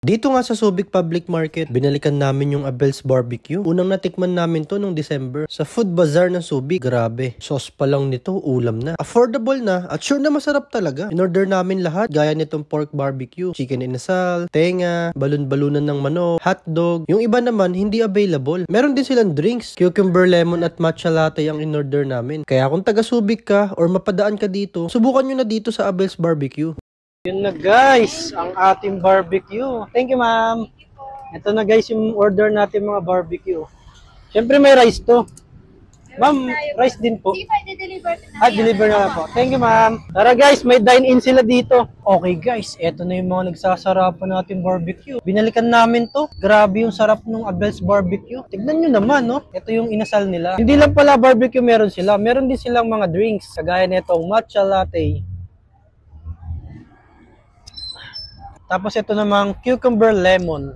Dito nga sa Subic Public Market, binalikan namin yung Abel's Barbecue. Unang natikman namin to nung December sa Food Bazaar ng Subic. Grabe, sauce pa lang nito, ulam na. Affordable na at sure na masarap talaga. In-order namin lahat gaya nitong pork barbecue, chicken inasal, tenga, balon-balunan ng manok, hotdog. Yung iba naman hindi available. Meron din silang drinks, cucumber lemon at matcha latte ang in-order namin. Kaya kung taga Subic ka or mapadaan ka dito, subukan nyo na dito sa Abel's Barbecue. Yun na guys, ang ating barbecue. Thank you ma'am. Ito na guys yung order natin mga barbecue. Siyempre may rice to. Ma'am, rice din po. Deliver na lang po. Thank you ma'am. Tara guys, may dine-in sila dito. Okay guys, ito na yung mga nagsasarapan natin barbecue. Binalikan namin to. Grabe yung sarap ng Abel's Barbecue. Tignan nyo naman, no? Ito yung inasal nila. Hindi lang pala barbecue meron sila. Meron din silang mga drinks. Kagaya nitong matcha latte. Tapos ito namang cucumber lemon.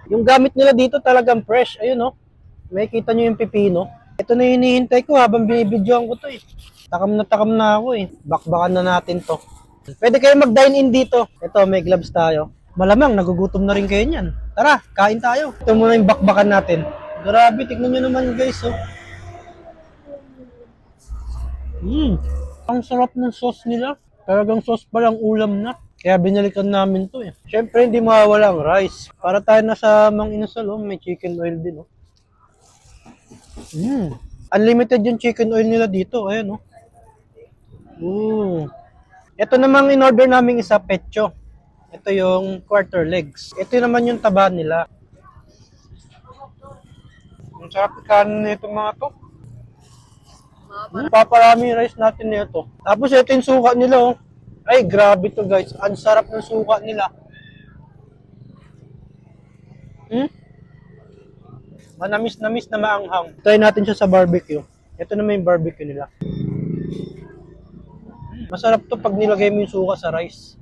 Yung gamit nila dito talagang fresh. Ayun no. May kita nyo yung pipino. Ito na yung hinihintay ko habang binibidyoan ko to eh. Takam na ako eh. Bakbakan na natin to. Pwede kayo mag-dine in dito. Ito may gloves tayo. Malamang nagugutom na rin kayo niyan. Tara, kain tayo. Ito muna yung bakbakan natin. Grabe, tignan nyo naman guys oh. Ang sarap ng sauce nila. Talagang sauce pa lang ulam na. Kaya binalikan namin to eh. Siyempre hindi mawawala ang rice. Para tayo na sa Mang Inasal oh. May chicken oil din oh. Unlimited yung chicken oil nila dito. Ayan oh. Ito namang in-order namin isa pecho. Ito yung quarter legs. Ito naman yung taba nila. Ang sarap ikanin nito mga to. Paparami yung rice natin nito. Tapos ito yung suka nila oh. Ay, grabe to guys. Ang sarap ng suka nila. Manamis-namis na maanghang. Try natin siya sa barbecue. Ito naman yung barbecue nila. Masarap to pag nilagay mo yung suka sa rice.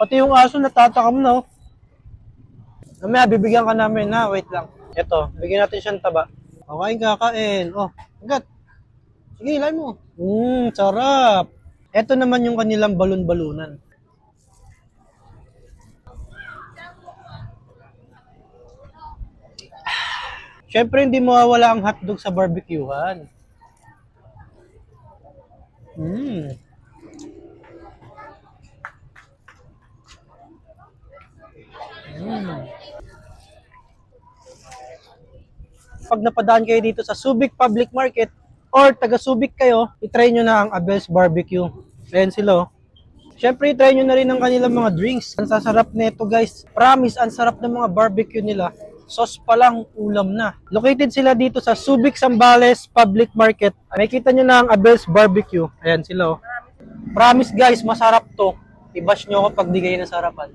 Pati yung aso natatakam na oh. Mamaya, bibigyan ka namin na. Wait lang. Ito, bigyan natin siyang taba. Okay, kakain. Oh, agad. Sige, ilay mo. Sarap. Ito naman yung kanilang balon-balunan. Siyempre, hindi mawawala ang hotdog sa barbecuehan. Pag napadaan kayo dito sa Subic Public Market or taga Subic kayo, itry nyo na ang Abel's Barbecue. Ayan sila oh. Siyempre, itry nyo na rin ang kanilang mga drinks. Ang sasarap nito guys. Promise, ang sarap ng mga barbecue nila. Sauce pa lang, ulam na. Located sila dito sa Subic Zambales Public Market. Makikita nyo na ang Abel's Barbecue. Ayan sila oh. Promise guys, masarap to. I-bash nyo ako pag di kayo nasarapan.